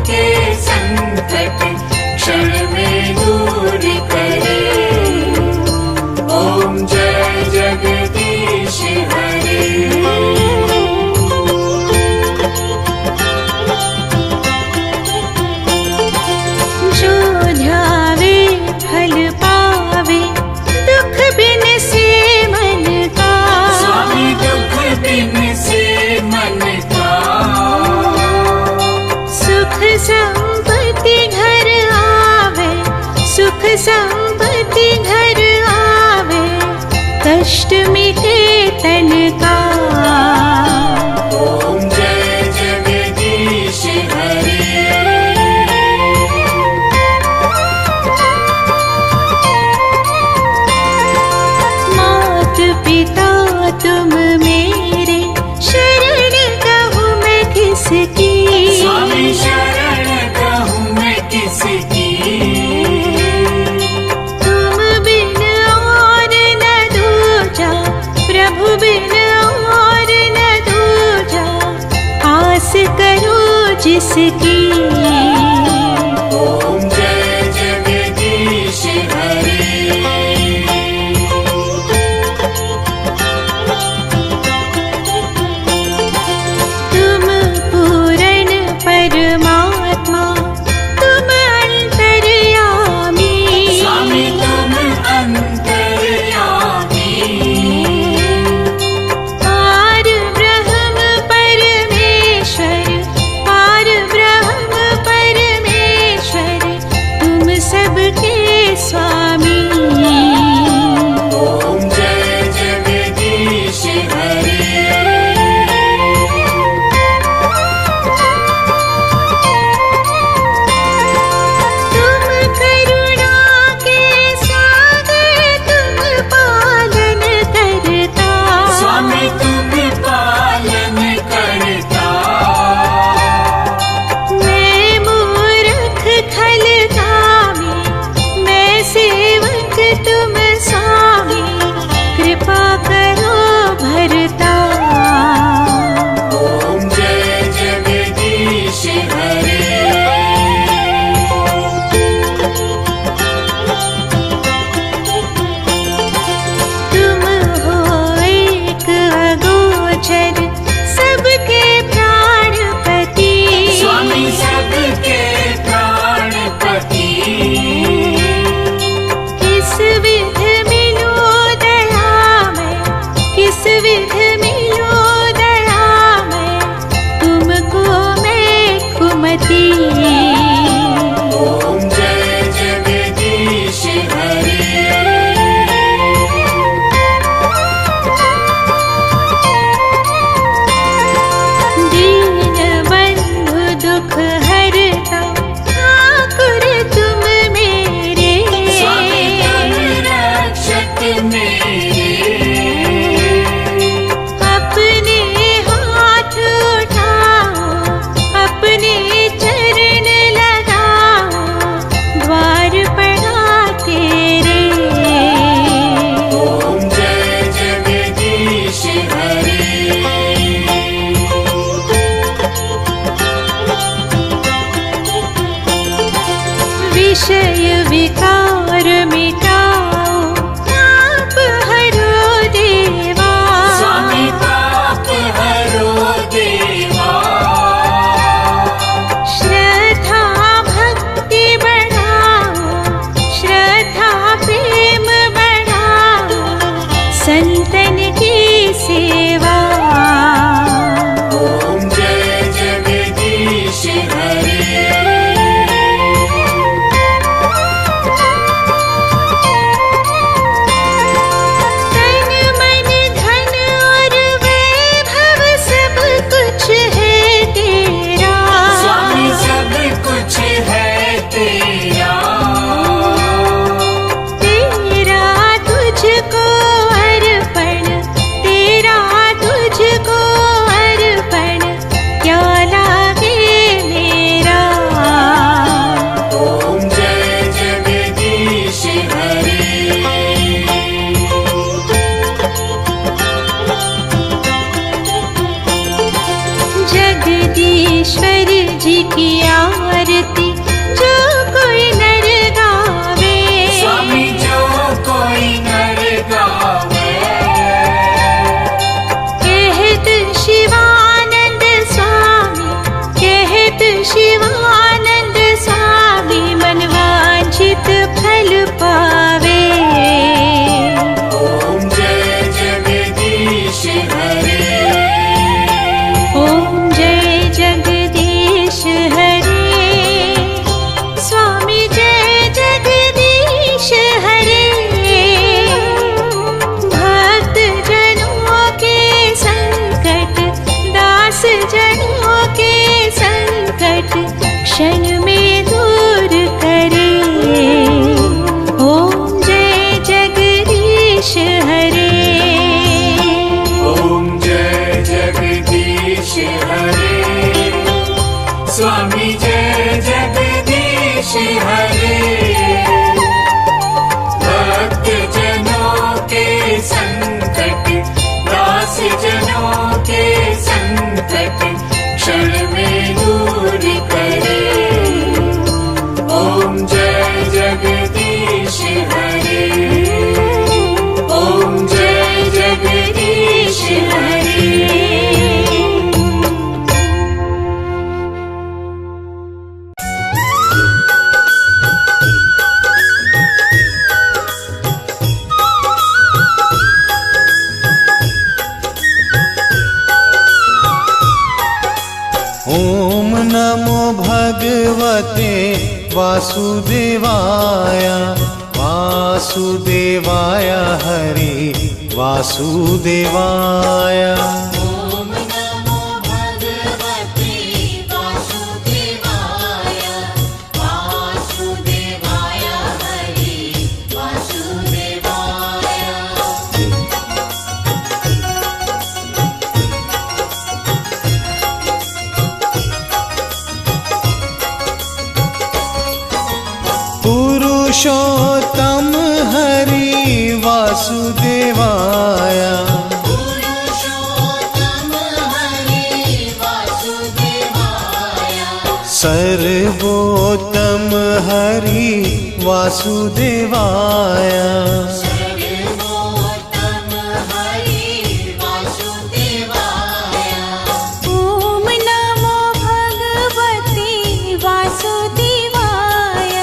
के संकट क्षण में दूर करे। ओम जय जगदीश हरे। जो ध्यावे फल पावे दुख बिन से मन का। स्वामी दुख बिन से मन का। सुख संपत्ति घर आवे, सुख संपत्ति घर आवे, कष्ट मिटे तन का। ओम जय जगदीश हरे। मात पिता तुम मेरे, शरण कहूँ मैं किसकी। स्वामी शरण कहूँ मैं किसकी। तुम बिन और न दूजा, प्रभु बिन और न दूजा, आस करो जिसकी। ओम जय जगदीश हरे। तुम पूर्ण परमात्मा, तुम अंतर्यामी। स्वामी तुम अंतर्यामी। पार ब्रह्म परमेश्वर, पार ब्रह्म परमेश्वर, तुम सबके स्वामी। ओम जय जगदीश हरे। तुम करुणा के सागर, तुम पालन करता। स्वामी तुम पालन करता। मैं मूर्ख खलकामी, मैं सेवक तुम स्वामी, कृपा करो भरता। ओम जय जगदीश हरे। तुम हो एक अगोचर, सबके प्राणपति। स्वामी सबके प्राणपति। किस विध मिलो दयामय, किस विध मिलो दयामय, तुमको मैं कुमति। ओम जय जगदीश हरे। दीन बंधु दुख हरता, ठाकुर तुम मेरे। स्वामी तुम रक्षक मेरे। अपने हाथ उठाओ, अपने चरण लगाओ, द्वार पड़ा तेरे। ओम जय जगदीश हरे। विषय विकार मिटाओ, पाप हरो देवा। स्वामी पाप हरो देवा। श्रद्धा भक्ति बढ़ाओ, श्रद्धा प्रेम बढ़ाओ, संतन की सेवा। ओम जय जगदीश हरे। क्षण में दूर करे। ओम जय जगदीश हरे। ओम जय जगदीश हरे। स्वामी जय जगदीश हरे। भक्त जनों के संकट, दास जनों के संकट क्षण में दूर करे। ओम जय जगदीश हरे। ओम जय जगदीश हरे। ओम नमो भगवते वासुदेवाय। वासुदेवाय हरि वासुदेवाय। ओम नमो भगवते वासुदेवाय। वासुदेवाय हरि वासुदेवाय। पुरुषोत्तम हरि वासुदेवाय। पुरुषोत्तम हरि वासुदेवाय। सर्वोत्तम हरि वासुदेवाय। सर्वोत्तम हरि वासुदेवाय। ओम नमो भगवते वासुदेवाय।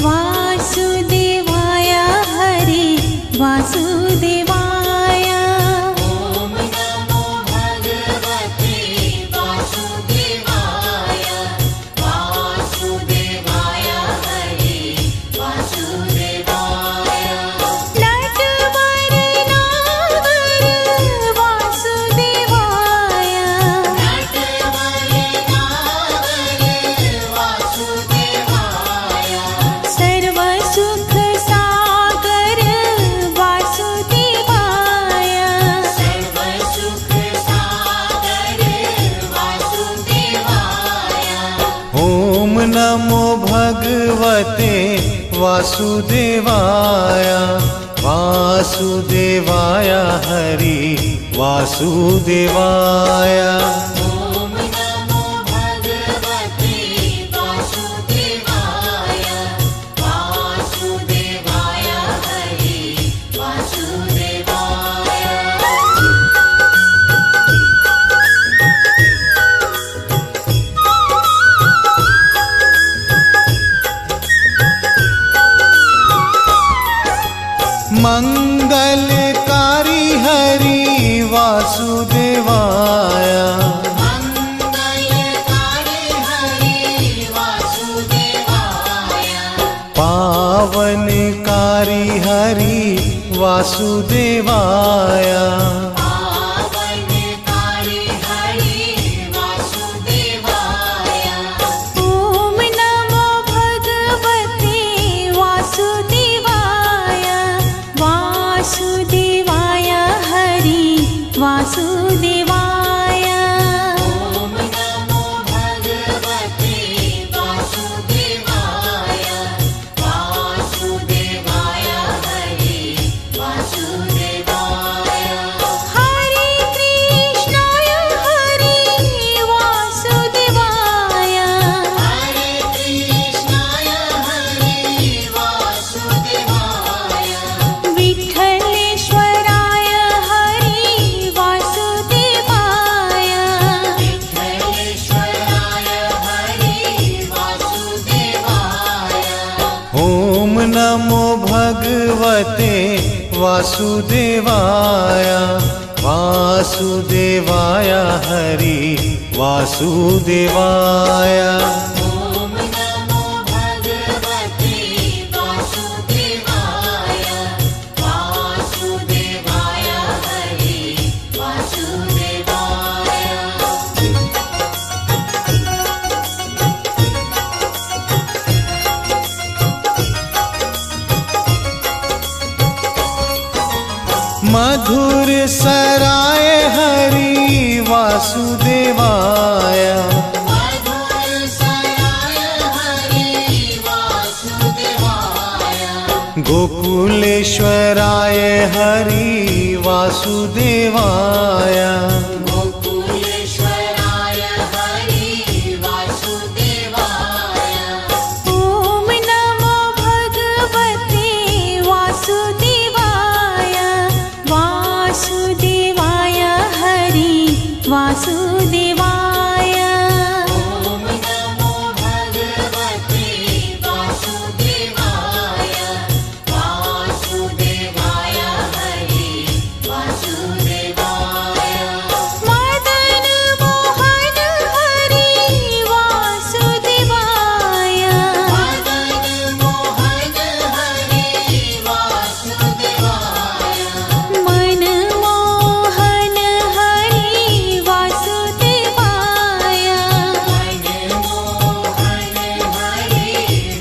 वासुदेवाय हरि वासुदेवाय। ओम नमो भगवते वासुदेवाय। वासुदेवाय हरि वासुदेवाय। नटवर नागर वासुदेवाय। नटवर नागर वासुदेवाय। सर्व सुख सागर वासुदेवाय। सर्व सुख सागर वासुदेवाय। ओम नमो भगवते वासुदेवाय। वासुदेवाय हरि वासुदेवाय। ओम नमो भगवते वासुदेवाय। वासुदेवाय हरि वासुदेवाय। मंगलकारी हरि वासुदेवाय। मंगलकारी हरि वासुदेवाय। पावनकारी हरि वासुदेवाय। पावनकारी हरि वासुदेवाय। ओम नमो भगवते वासुदेवाय। वासुदेवाय हरि वासुदेवाय। ओम नमो भगवते वासुदेवाय। वासुदेवाय हरि वासुदेवाय। हरे कृष्णाय हरि वासुदेवाय। हरे कृष्णाय हरि वासुदेवाय। विठ्ठलेश्वराय हरि वासुदेवाय। विठ्ठलेश्वराय हरि वासुदेवाय। ओम नमो भगवते वासुदेवाय। वासुदेवाय हरि वासुदेवाय। ओम नमो भगवते वासुदेवाय। वासुदेवाय हरि वासुदेवाय। मधुर सराय हरि वासुदेवाय मधुर सराय हरि वासुदेवाय गोकुलेश्वराय हरि वासुदेवाय गोकुलेश्वराय हरि वासुदेवाय ॐ नमो भगवते वासुदेवाय वासुदेवाय हरि वासुदेवाय ॐ नमो भगवते वासुदेवाय वासुदेवाय हरि वासुदेवाय मदन मोहन हरि वासुदेवाय मदन मोहन हरि वासुदेवाय मनमोहन हरि वासुदेवाय मनमोहन हरि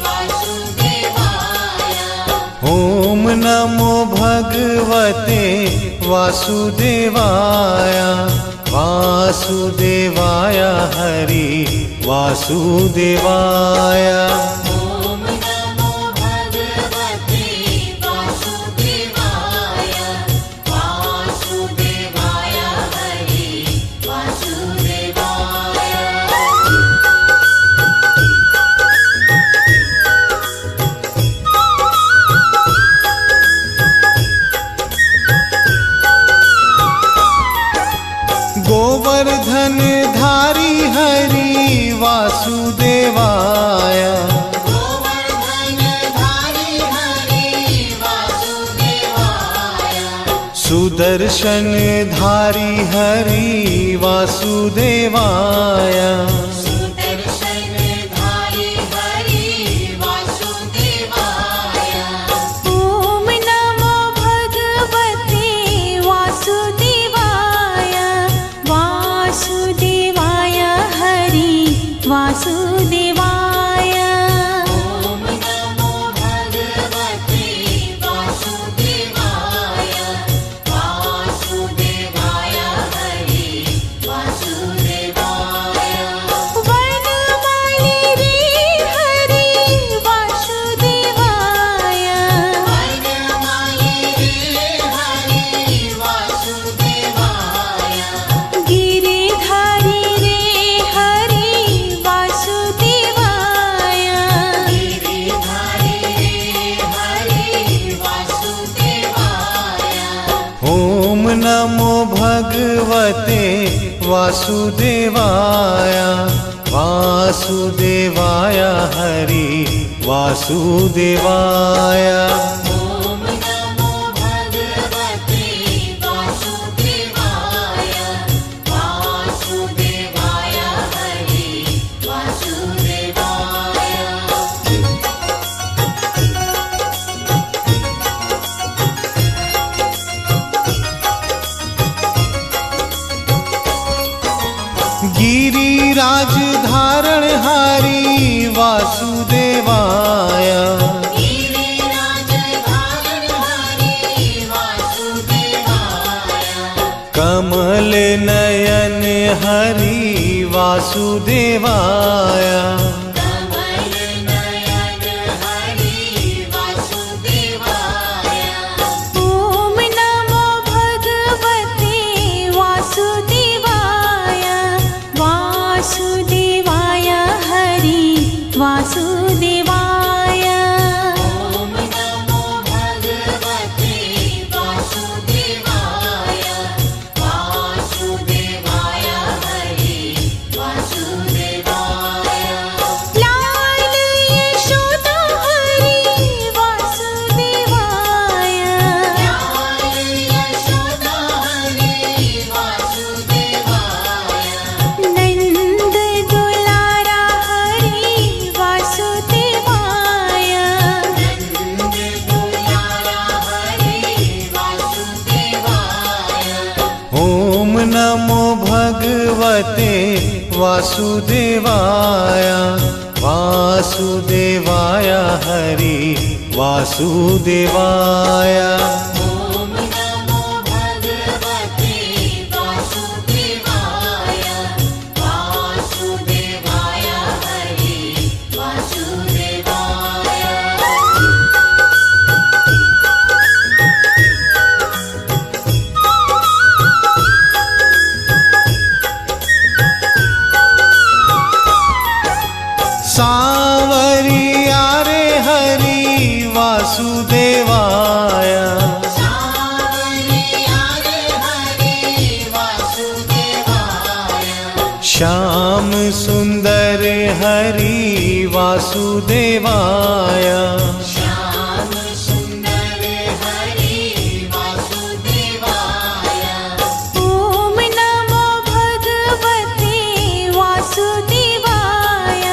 वासुदेवाय ॐ नमो भगवते वासुदेवाय वासुदेवाय हरि वासुदेवाय ॐ नमो भगवते वासुदेवाय वासुदेवाय हरि वासुदेवाय गोवर्धन धारी हरि वासुदेवाय गोवर्धन धारी हरि वासुदेवाय सुदर्शन धारी हरि वासुदेवाय सुदर्शन धारी हरि वासुदेवाय ॐ नमो भगवते वासुदेवाय वासुदेवाय हरि वासुदेवाय ॐ नमो भगवते वासुदेवाय वासुदेवाय हरि वासुदेवाय वनमाली रे हरि वासुदेवाय वनमाली रे हरि वासुदेवाय गिरिधारी रे हरि वासुदेवाय गिरिधारी रे हरि वासुदेवाय ॐ नमो भगवते वासुदेवाय वासुदेवाय हरि वासुदेवाय ॐ नमो भगवते वासुदेवाय वासुदेवाय हरि वासुदेवाय गिरिराज धारण हरि वासुदेवाय गिरिराज धारण हरि वासुदेवाय कमल नयन हरि वासुदेवाय कमल नयन हरि वासुदेवाय ॐ नमो भगवते वासुदेवाय वासुदेवाय हरि वासुदेवाय ॐ नमो भगवते वासुदेवाय वासुदेवाय हरि वासुदेवाय लाल यशोदा हरि वासुदेवाय लाल यशोदा हरि वासुदेवाय नंद दुलारा हरि वासुदेवाय नंद दुलारा हरि वासुदेवाय ॐ नमो भगवते वासुदेवाय वासुदेवाय हरि वासुदेवाय ॐ नमो सांवरिया रे हरि वासुदेवाय। श्याम सुंदर हरि वासुदेवाय। ओम नमो भगवते वासुदेवाय।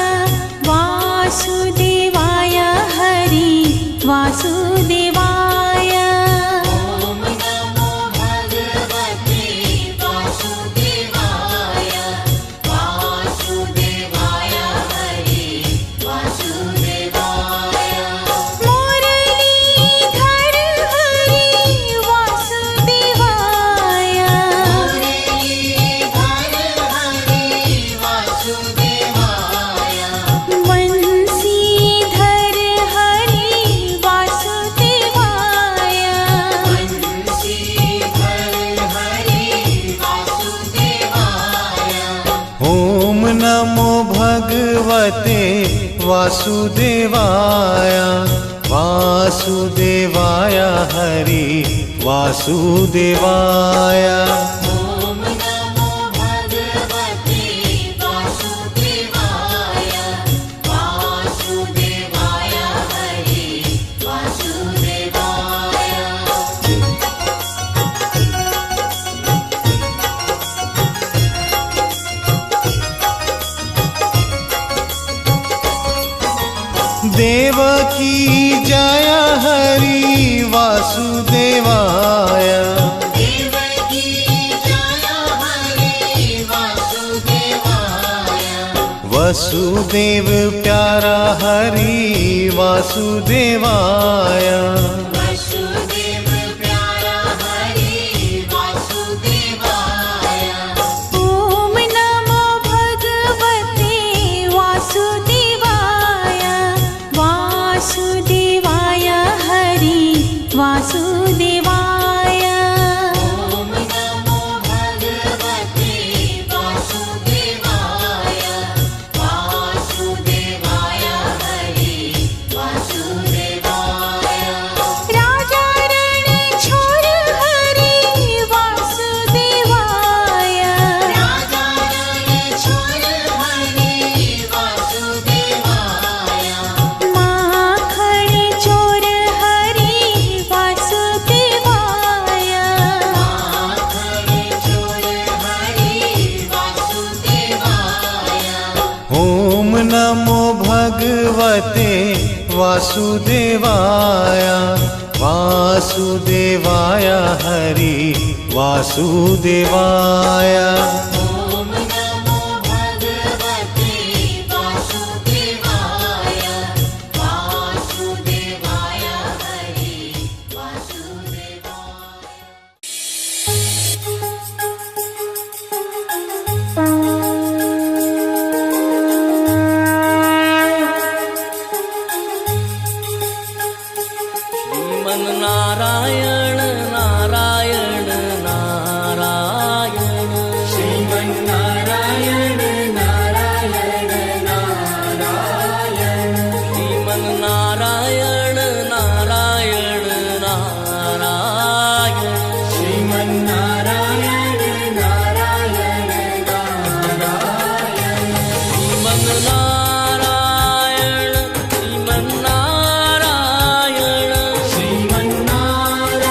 वासुदेवाय हरि वासुदेवाय। ओम नमो भगवते वासुदेवाय। वासुदेवाय हरि वासुदेवाय। मुरलीधर हरि वासुदेवाय। मुरलीधर हरि वासुदेवाय। बंसीधर हरि वासुदेवाय। बंसीधर हरि वासुदेवाय। ओम नमो भगवते वासुदेवाय। वासुदेवाय हरि वासुदेवाय। ओम नमो भगवते वासुदेवाय। वासुदेवाय हरि वासुदेवाय। देवकी जय हरि वासुदेवाय। देवकी जय हरि वासुदेवाय। वसुदेव प्यारा हरि वासुदेवाय। वसुदेव प्यारा हरि वासुदेवाय। ओम नमो भगवते वासुदेवाय। वासुदेवाय हरि वासुदेवाय। ओम नमो भगवते वासुदेवाय। वासुदेवाय हरि वासुदेवाय। राजा रण छोर हरि वासुदेवाय। राजा रणछोड़ हरि वासुदेवाय। माखन चोर हरि वासुदेवाय। माखन चोर हरि वासुदेवाय। ओम नमो भगवते वासुदेवाय। वासुदेवाय हरि वासुदेवाय। ओम नमो भगवते वासुदेवाय। वासुदेवाय हरि वासुदेवाय। श्रीमन नारायण नारायण नारायण। श्रीमन्नारायण नारायण नारायण। श्रीमन नारायण नारायण नारायण। श्रीमन्नारायण नारायण नारायण। श्रीमन नारायण श्रीमन नारायण। श्रीमन्नारायण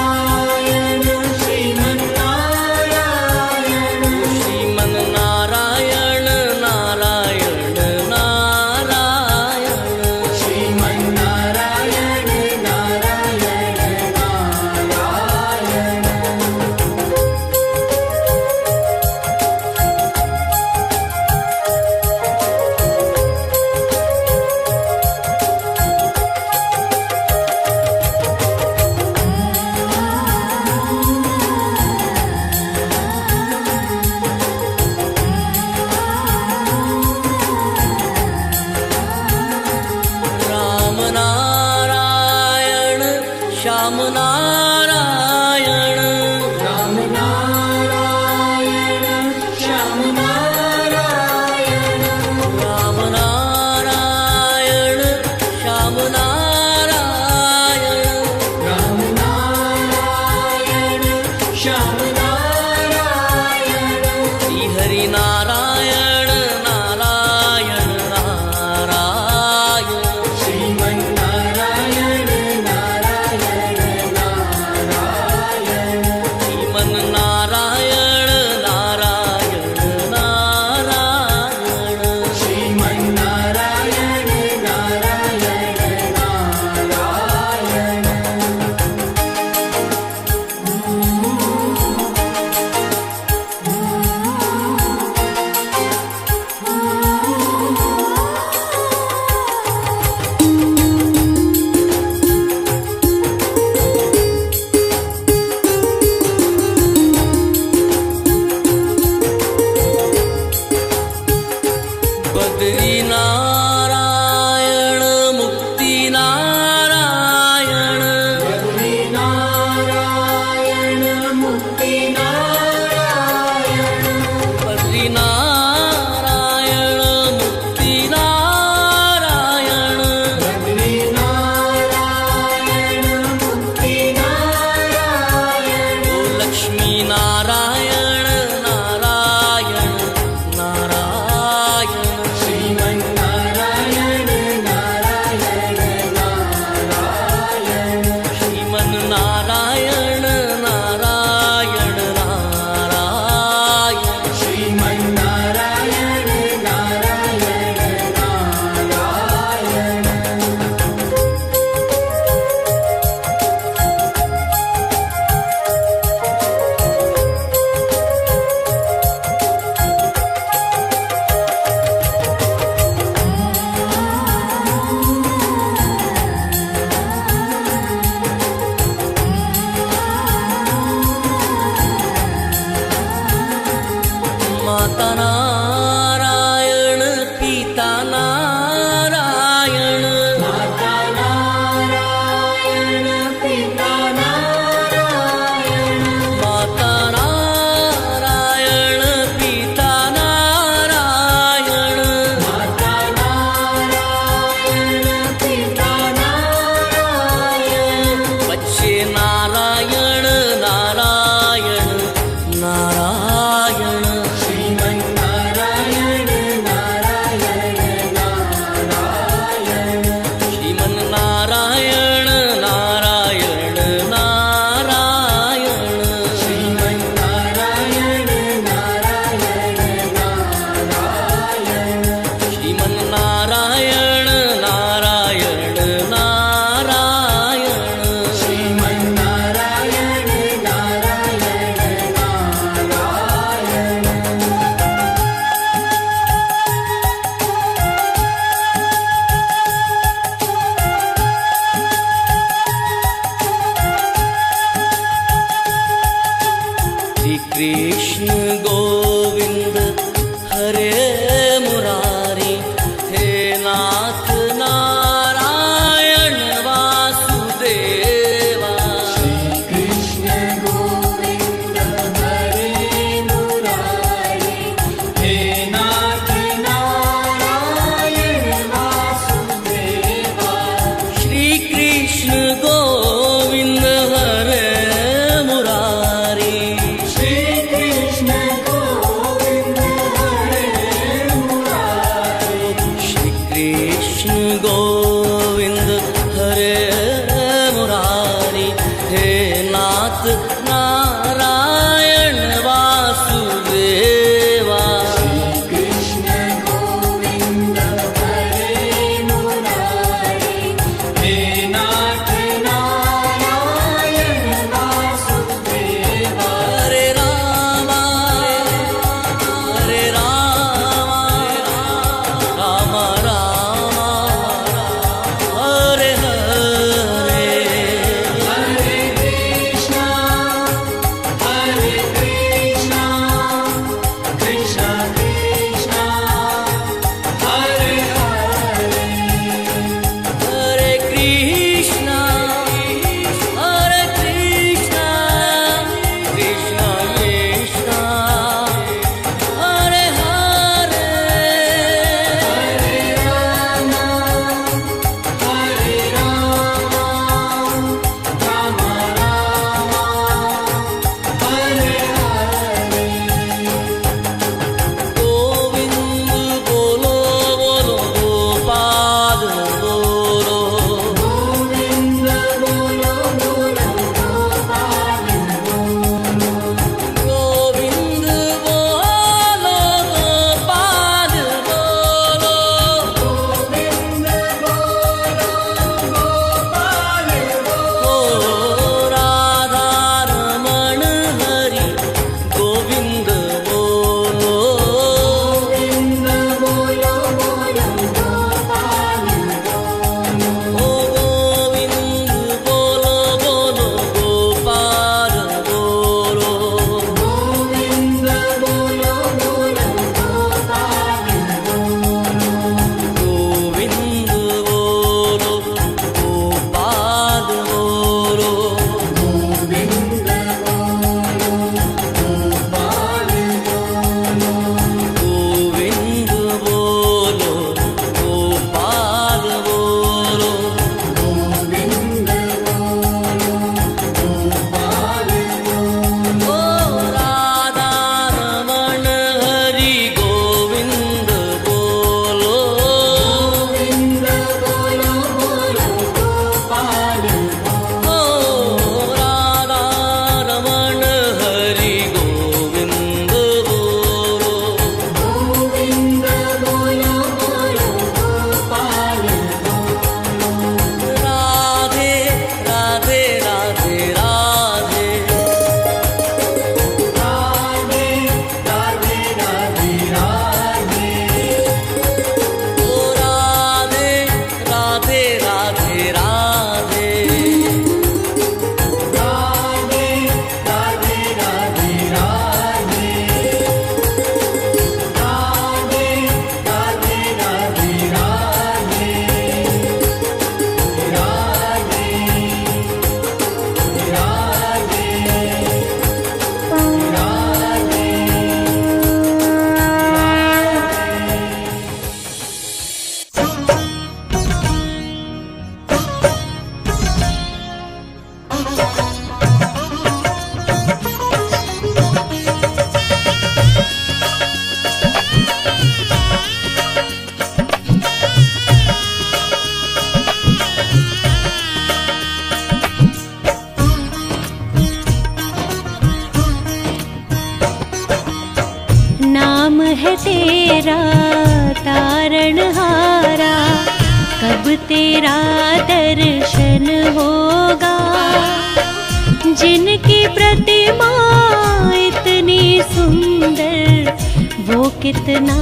बद्री नारायण मुक्ती नारायण बद्री नारायण मुक्ती नारायण बद्री नारायण मुक्ती नारायण बद्री तेरा तारणहारा, कब तेरा दर्शन होगा। जिनकी प्रतिमा इतनी सुंदर, वो कितना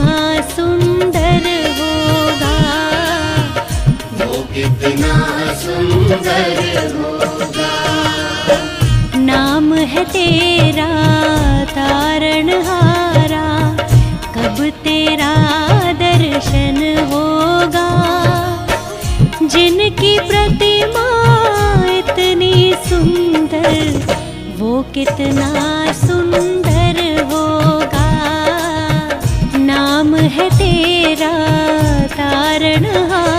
सुंदर होगा, वो कितना सुंदर होगा। नाम है तेरा तारणहारा, कब तेरा दर्शन होगा। जिनकी प्रतिमा इतनी सुंदर, वो कितना सुंदर होगा। नाम है तेरा तारणहारा।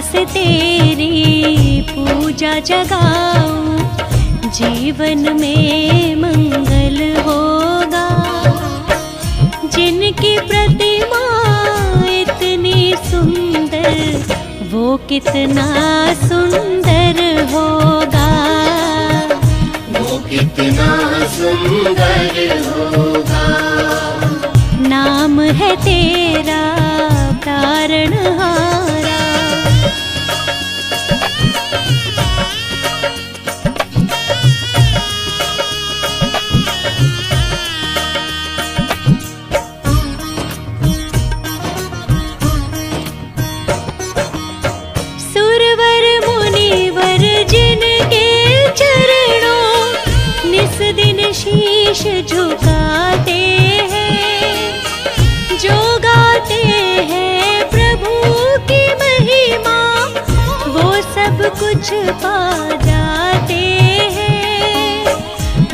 से तेरी पूजा जगाऊं, जीवन में मंगल होगा। जिनकी प्रतिमा इतनी सुंदर, वो कितना सुंदर होगा, वो कितना सुंदर होगा। नाम है तेरा तारणहारा। शीश झुकाते हैं, जो गाते हैं प्रभु की महिमा, वो सब कुछ पा जाते हैं,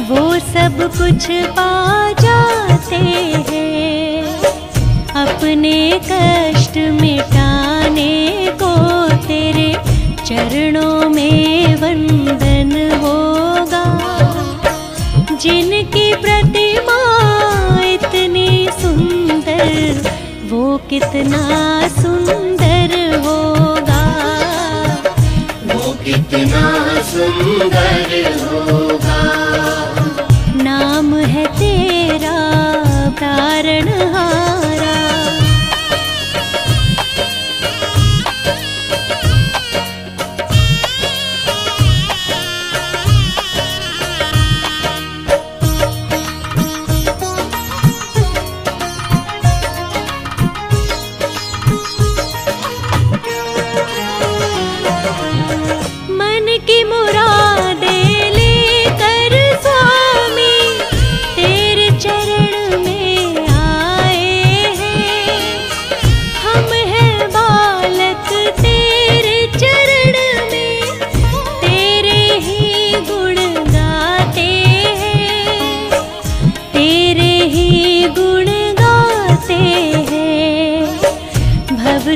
वो सब कुछ पा जाते हैं। अपने कष्ट मिटाने को तेरे चरणों में वंदन होगा। जिनकी प्रतिमा इतनी सुंदर, वो कितना सुंदर होगा, वो कितना सुंदर होगा। नाम है तेरा तारणहारा।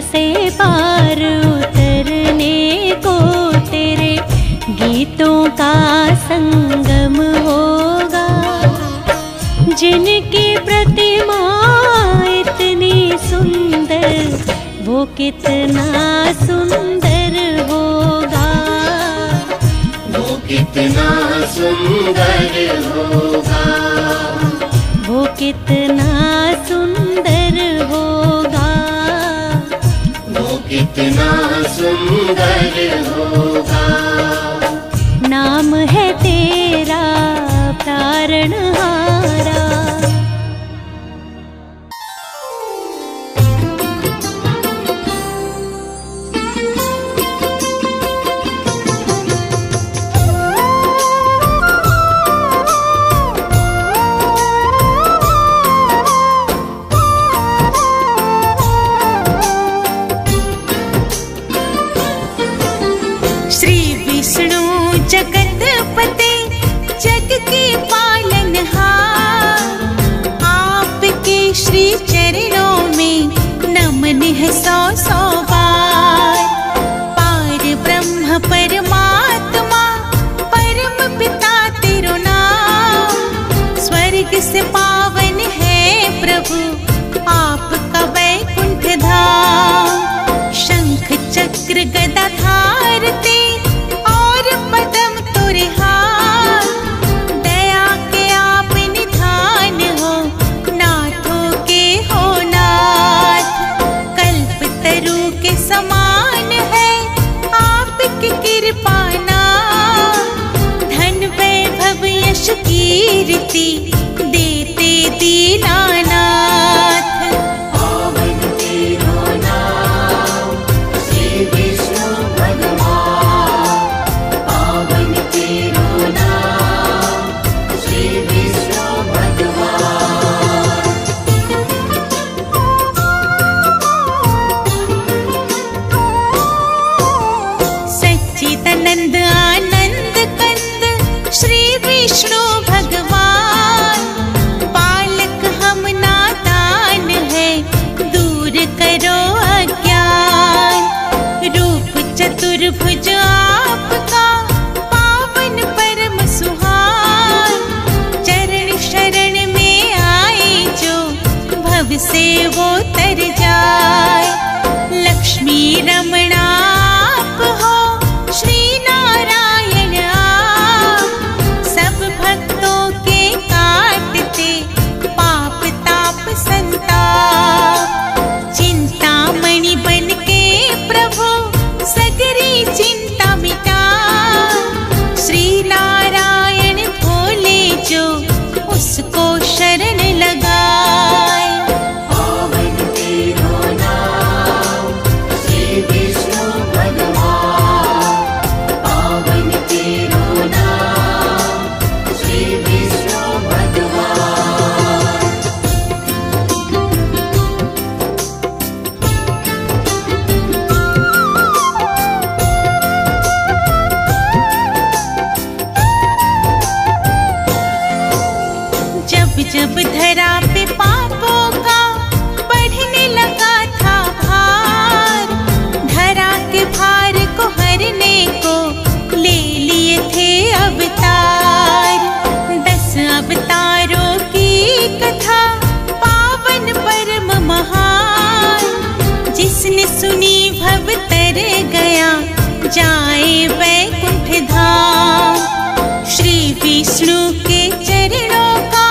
से पार उतरने को तेरे गीतों का संगम होगा। जिनकी प्रतिमा इतनी सुंदर, वो कितना सुंदर होगा, वो कितना सुंदर होगा, वो कितना सुंदर होगा, वो कितना सुंदर होगा। नाम है तेरा तारणहारा। है सौ सौ बार। पार ब्रह्म परमात्मा परम पिता तेरो नाम, स्वर्ग से पावन है प्रभु आपका वैकुंठ धाम। शंख चक्र गदा धारते और पदम तुरे हाथ, दया के आप निधान हो नाथों के हो नाथ। कल्प तरु के समान है आपकी कृपा नाम, धन वैभव यश कीर्ति देते दीनानाथ। सच्चिदानंद आनंद कंद श्री विष्णु भगवान, बालक हम नादान है दूर करो अज्ञान। रूप चतुर्भुज आपका पावन परम सुहान, चरण शरण में आए जो भव से वो तर जाए। लक्ष्मी रमणा आप हो श्री नारायण आप, सब भक्तों के काटते पाप ताप संताप। चिंतामणि बन के प्रभु सगरी चिंता मिटा, श्री नारायण भोले जो उसको शरण लगाए। जब धरा पे पापों का बढ़ने लगा था भार, धरा के भार को हरने को ले लिए थे अवतार। 10 अवतारों की कथा पावन परम महान, जिसने सुनी भव तर गया जाए वैकुंठ धाम। श्री विष्णु के चरणों का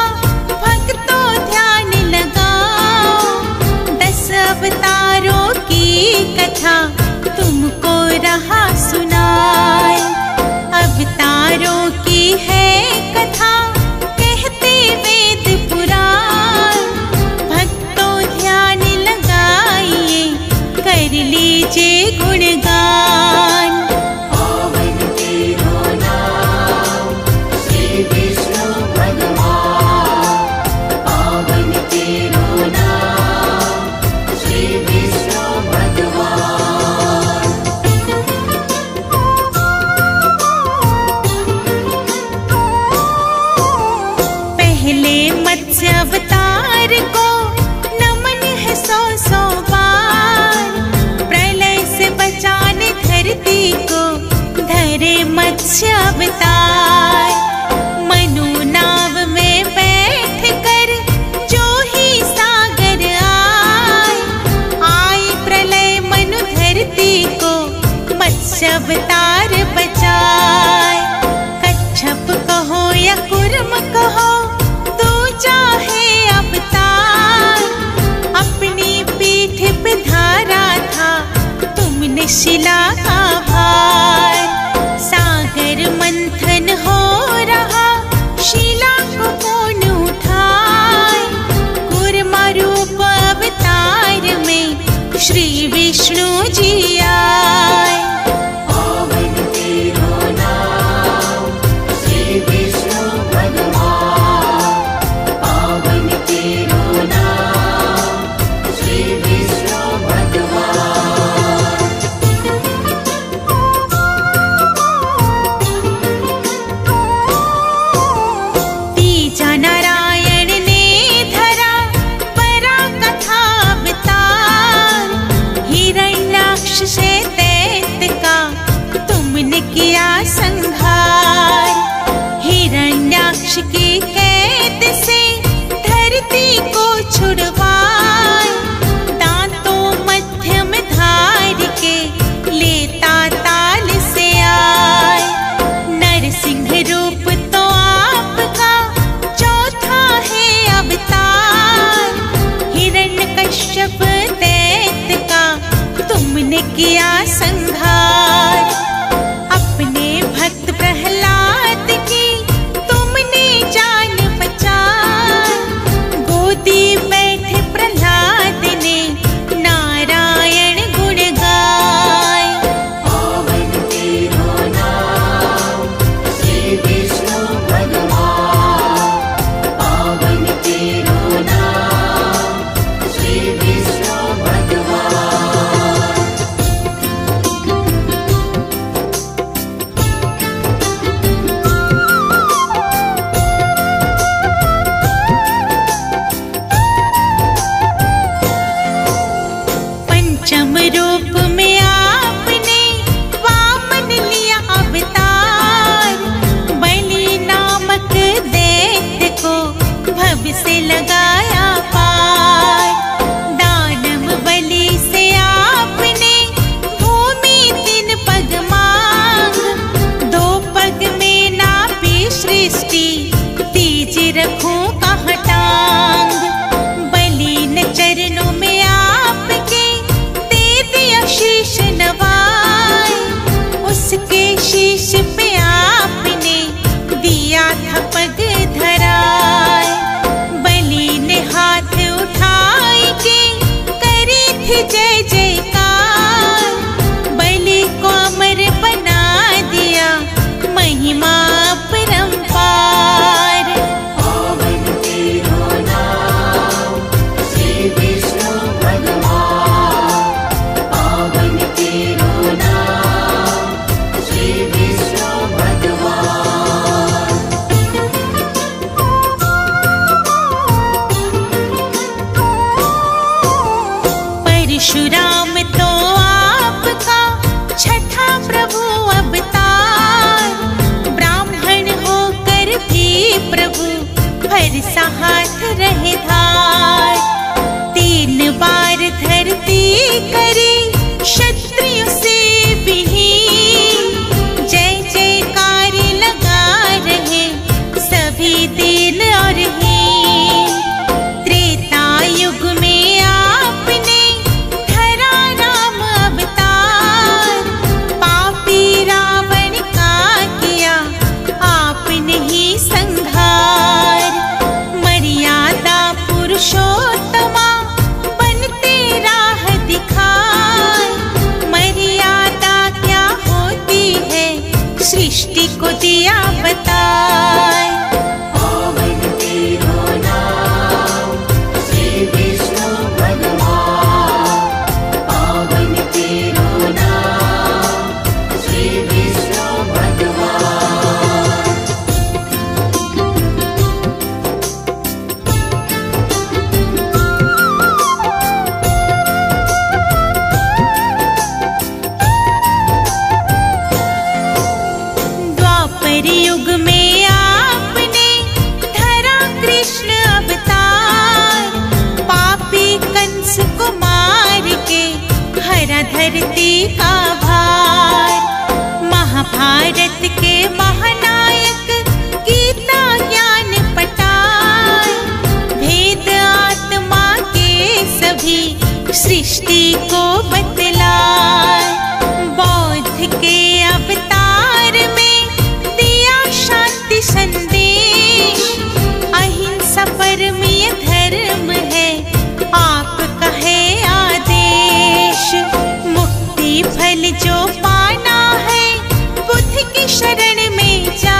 अवतारों की कथा तुमको रहा सुनाए। अवतारों की है कथा कहते वेद पुराण, भक्तों ध्यान लगाइए कर लीजिए गुणगान। मत्स्य अवतार को नमन है सौ सौ बार, प्रलय से बचाने धरती को धरे मत्स्य अवतार। मनु नाव में बैठ कर जो ही सागर आए, आई प्रलय मनु धरती को मत्स्य अवतार बचाए। कच्छप कहो या कुर्म कहो चाहे अवतार, अपनी पीठ पे धारा था तुमने शिला का भार। सागर मंथन हो रहा शिला को कौन उठाए, कूर्मा रूप अवतार में श्री विष्णु जी आए। नारायण ने धरा बड़ा कथा अवतार, तुमने किया संहार, अपने भक्त प्रहलाद की तुमने जान बचाई। गोदी बैठे प्रहलाद ने नारायण गुण गाए। पावन तेरो नाम श्री विष्णु भगवान, पावन तेरो नाम श्री विष्णु भगवान। पंचम रूप में आपने वामन लिया अवतार, बलि नामक दैत्य को भव से लगाया पार। दानव बलि से आपने भूमि 3 पग मांग, 2 पग में नापी सृष्टि, तीज रखूं कहाँ टांग। बलि न चरणों में आपके दे दिया शीश नवाए, उसके शीश पे आपने दिया था पग धराए। बलि ने हाथ उठाई के करी थी जय जयकार, बलि को अमर बना दिया महिमा अपरंपार। पावन तेरो नाम श्री विष्णु भगवान, पावन तेरो नाम श्री विष्णु भगवान। परशुराम तो आपका छठा प्रभु अवतार, ब्राह्मण होकर भी प्रभु भरसा हाथ रहे धार। 3 बार धरती करी क्षत्रियों से विहीन, जय जयकारी लगा रहे सभी दिन और हीन। त्रेता युग में आपने धरा राम अवतार, पापी रावण का किया आपने ही संहार। मर्यादा पुरुषोत्तमा बनते राह दिखाए, मर्यादा क्या होती है सृष्टि को दिया बताए। पावन तेरो नाम श्री विष्णु भगवान, पावन तेरो नाम श्री विष्णु भगवान। द्वापर युग में आपने धरा कृष्ण अवतार, पापी कंस को मार के हरा धरती का भार। महाभारत के महानायक गीता ज्ञान पटाए, भेद आत्मा के सभी सृष्टि को बतलाए। बौद्ध के अवतार में दिया शांति संदेश, अहिंसा परमीय धर्म है आपका है आदेश। मुक्ति फल जो पाना है बुद्ध की शरण में जा,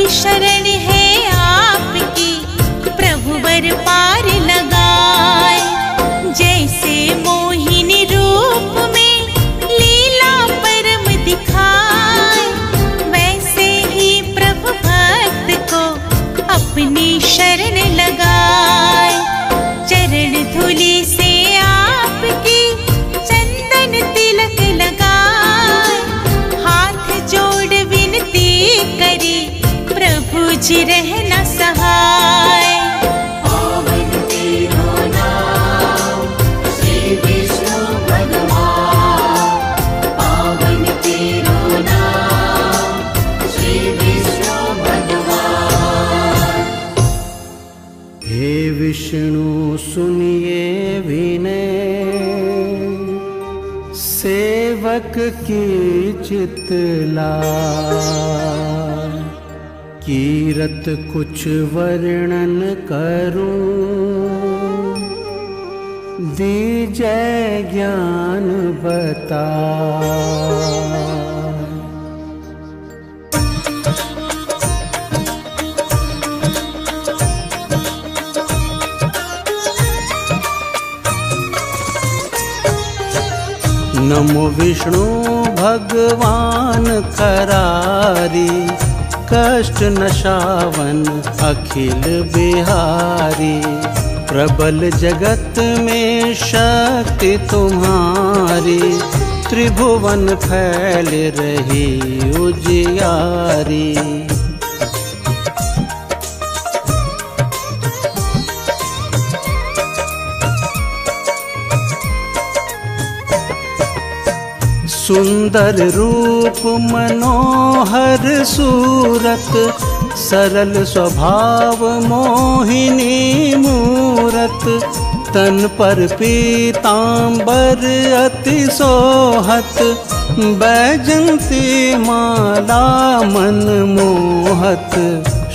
अभी शरण है आपकी, प्रभुवर पार लगाए। जैसे मोहिनी रूप में लीला परम दिखाए, वैसे ही प्रभु भक्त को अपनी शरण लगाए। चरण धूलि से आपकी चंदन तिलक लगाए, हाथ जोड़ विनती करे प्रभु जी रहना सहाय। पावन तेरो नाम श्री विष्णु भगवान, पावन तेरो नाम श्री विष्णु भगवान। हे विष्णु सुनिए विनय, सेवक की चितलाय। कीरत कुछ वर्णन करूं, दीजय ज्ञान बता। नमो विष्णु भगवान करारी, कष्ट नशावन अखिल बिहारी। प्रबल जगत में शक्ति तुम्हारी, त्रिभुवन फैल रही उजियारी। सुंदर रूप मनोहर सूरत, सरल स्वभाव मोहिनी मूरत। तन पर पीतांबर अति सोहत, बैजंती माला मन मोहत।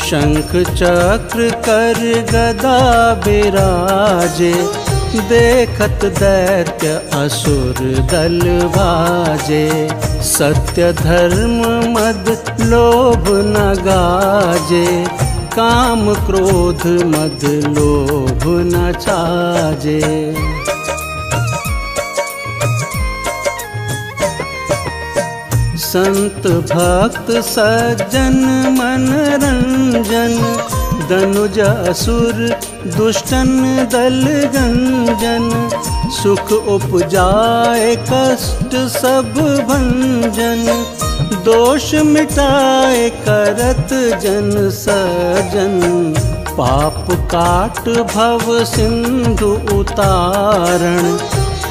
शंख चक्र कर गदा बिराजे, देखत दैत्य असुर दल भाजे। सत्य धर्म मद लोभ न गाजे, काम क्रोध मद लोभ न छाजे। संत भक्त सज्जन मनरंजन, दनुज असुर दुष्टन दल गंजन। सुख उपजाए कष्ट सब भंजन, दोष मिटाए करत जन सजन। पाप काट भव सिंधु उतारण,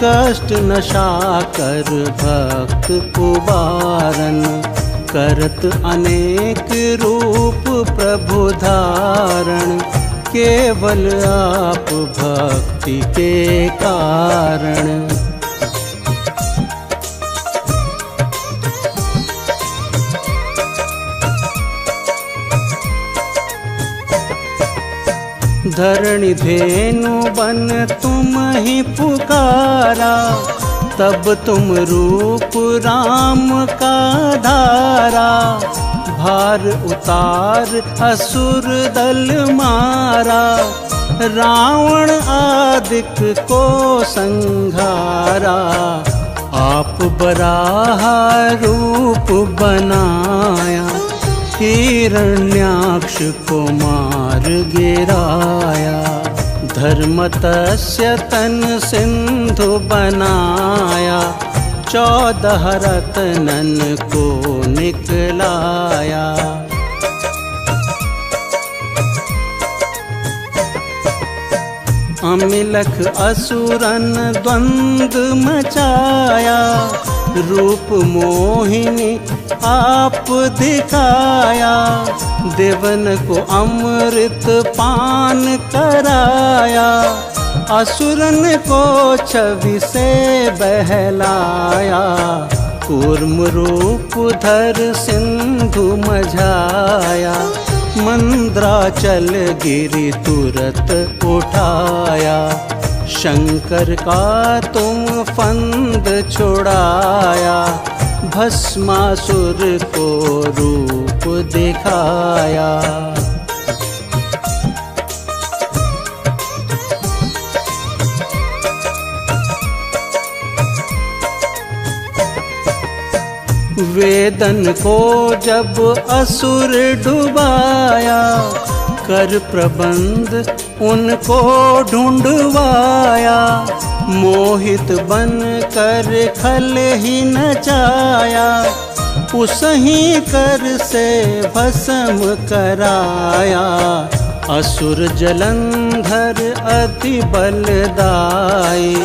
कष्ट नशा कर भक्त उबारन। करत अनेक रूप प्रभु धारण, केवल आप भक्ति के कारण। धरणि धेनु बन तुम ही पुकारा, तब तुम रूप राम का धारा। भार उतार असुर दल मारा, रावण आदिक को संघारा। आप बराह रूप बनाया, हिरण्याक्ष को मार गिराया। धर्मतस्य तन सिंधु बनाया, 14 रत्नन को निकलाया। अमिलख असुरन द्वंद मचाया, रूप मोहिनी आप दिखाया। देवन को अमृत पान कराया, असुरन को छवि से बहलाया। कूर्म रूप धर सिंधु मझाया, मंद्राचल गिरि तुरत उठाया। शंकर का तुम फंद छुड़ाया, भस्मासुर को रूप दिखाया। वेदन को जब असुर डुबाया, कर प्रबंध उनको ढूंढवाया। मोहित बन कर खल ही नचाया, उसही कर से भस्म कराया। असुर जलंधर अति बलदाई,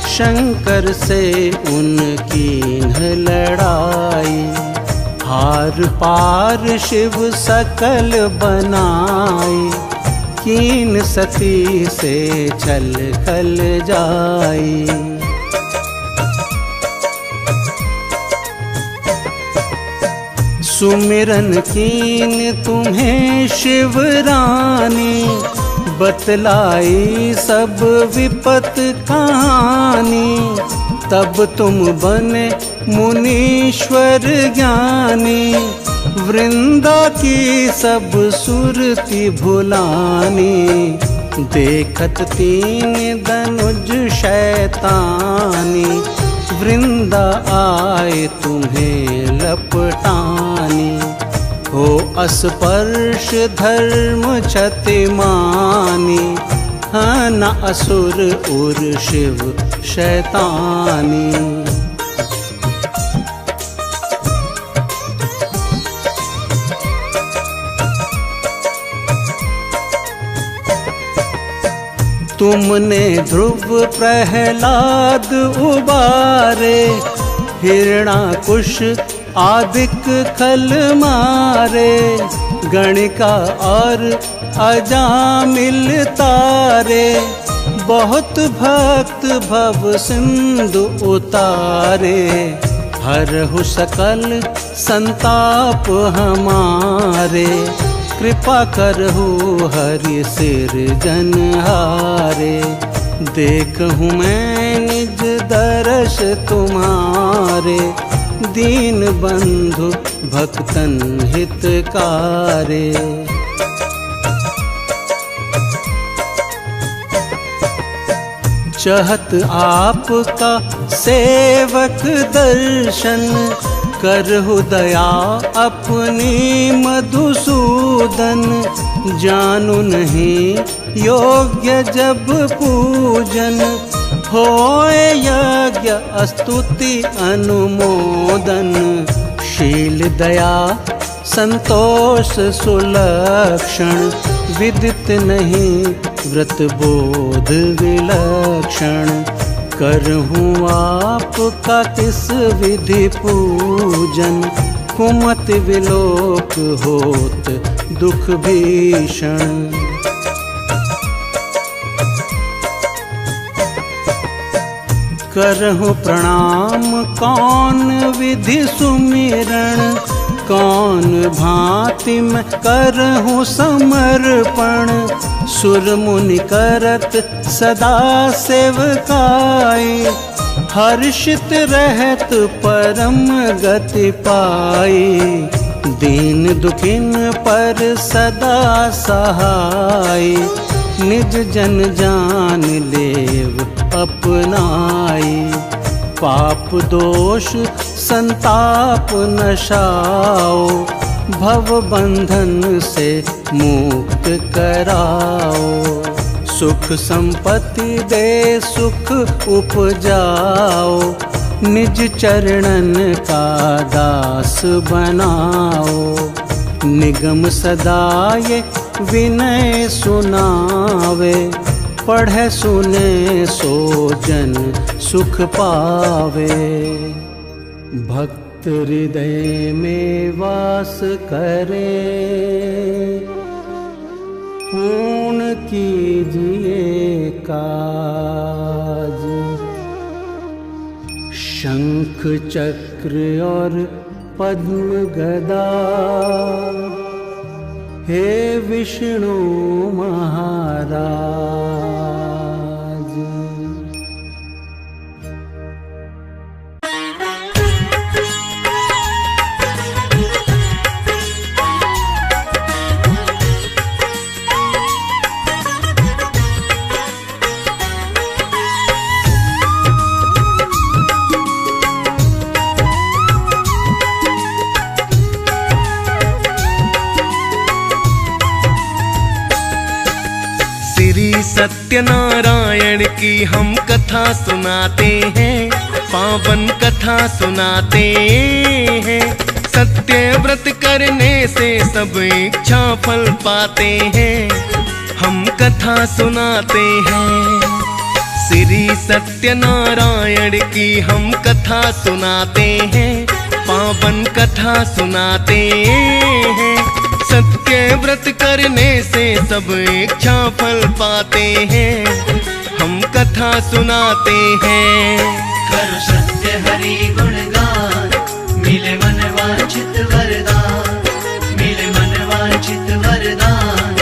शंकर से उनकी लड़ाई। हार पार शिव सकल बनाई, कीन सती से छल खल जाई। सुमिरन कीन तुम्हें शिव रानी, बतलाई सब विपत कहानी। तब तुम बने मुनीश्वर ज्ञानी, वृंदा की सब सुरति भुलानी। देखत तीन धनुज शैतानी, वृंदा आए तुम्हें लपटानी। हो अस्पर्श धर्म क्षतिमानी, हाँ न असुर उर शिव शैतानी। तुमने ध्रुव प्रहलाद उबारे, हिरणाकुश आदिक खल मारे। गणिका और अजामिल तारे, बहुत भक्त भव सिंधु उतारे। हरहु सकल संताप हमारे, कृपा करहु हरि सिरजनहारे। देखहूँ मैं निज दर्श तुम्हारे, दीन बंधु भक्तन हितकारे। चाहत आपका सेवक दर्शन, करहु दया अपनी मधुसूदन। जानू नहीं योग्य जब पूजन, होए यज्ञ स्तुति अनुमोदन। शील दया संतोष सुलक्षण, विदित नहीं व्रत बोध विलक्षण। करहूँ आपका किस विधि पूजन, कुमत विलोक होत दुख भीषण। करहूँ प्रणाम कौन विधि सुमिरण, कौन भांति में करहूँ समर्पण। सुर मुनि करत सदा सेवकाई, हर्षित रहत परम गति पाई। दीन दुखिन पर सदा सहाय, निज जन जान लेव अपनाई। पाप दोष संताप नशाओ, भव बंधन से मुक्त कराओ। सुख संपत्ति दे सुख उपजाओ, निज चरणन का दास बनाओ। निगम सदाये विनय सुनावे, पढ़े सुने सो जन सुख पावे। भक्त हृदय में वास करे, पूर्ण कीजिए काज। शंख चक्र और पद्म गदा, हे विष्णु महाराज। सत्यनारायण की हम कथा सुनाते हैं, पावन कथा सुनाते हैं। सत्य व्रत करने से सब इच्छा फल पाते हैं, हम कथा सुनाते हैं। श्री सत्यनारायण की हम कथा सुनाते हैं, पावन कथा सुनाते हैं। सत्य व्रत करने से सब इच्छा फल पाते हैं, हम कथा सुनाते हैं। करो सत्य हरि गुणगान, मिले मन वांछित वरदान, मिले मन वांछित वरदान।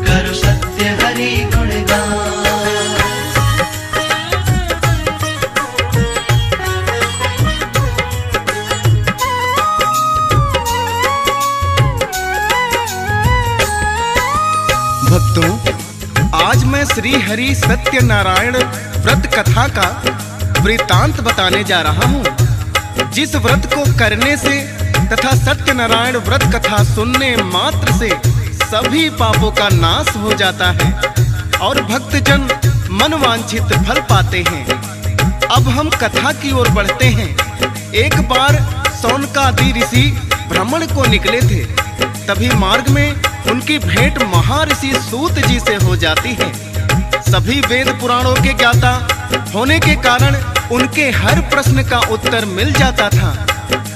करो सत्य हरि गुणगान। भक्तों, आज मैं श्री हरि सत्यनारायण व्रत कथा का वृतांत बताने जा रहा हूँ। जिस व्रत को करने से तथा सत्यनारायण व्रत कथा सुनने मात्र से सभी पापों का नाश हो जाता है और भक्तजन मनवांछित फल पाते हैं। अब हम कथा की ओर बढ़ते हैं। एक बार सौनकादि ऋषि भ्रमण को निकले थे, तभी मार्ग में उनकी भेंट महर्षि सूत जी से हो जाती है। सभी वेद पुराणों के ज्ञाता होने के कारण उनके हर प्रश्न का उत्तर मिल जाता था।